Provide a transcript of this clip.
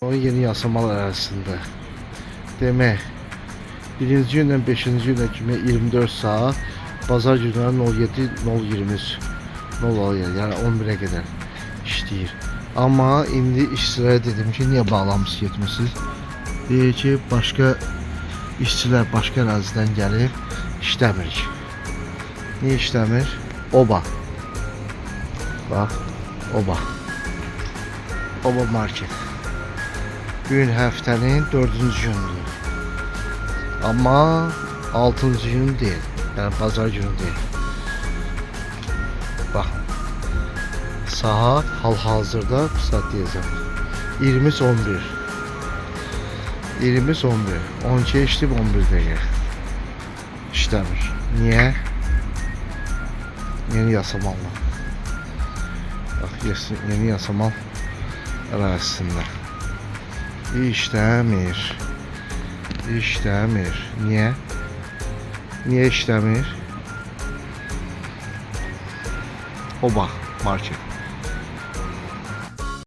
O yeni yasamal arasında. Demək, birinci gündən 5-ci günə kimi 24 saat, bazar günləri 07:020 yəni 11-ə qədər işləyir. Amma indi işçilərə dedim ki, niyə bağlamsız getmişsiniz? Deyir ki, başqa işçilər başqa ərazidən gəlir, işləmir. Niyə işləmir? Oba. Bax, Oba. Oba market. Bugün həftənin 4-cü gündür. Amma 6-cı gün deyil. Yəni bazar günü deyil. Baxın. Saat hal-hazırda saat deyəcəm. 20:11. 20:11. 12 işlib 11 dəqiqə. İşləmir. Niyə? Yeni yasamalla. Bax, yeni yasamal ərazisində. İşləmir. İşləmir. Niyə? Niyə işləmir? Oba market.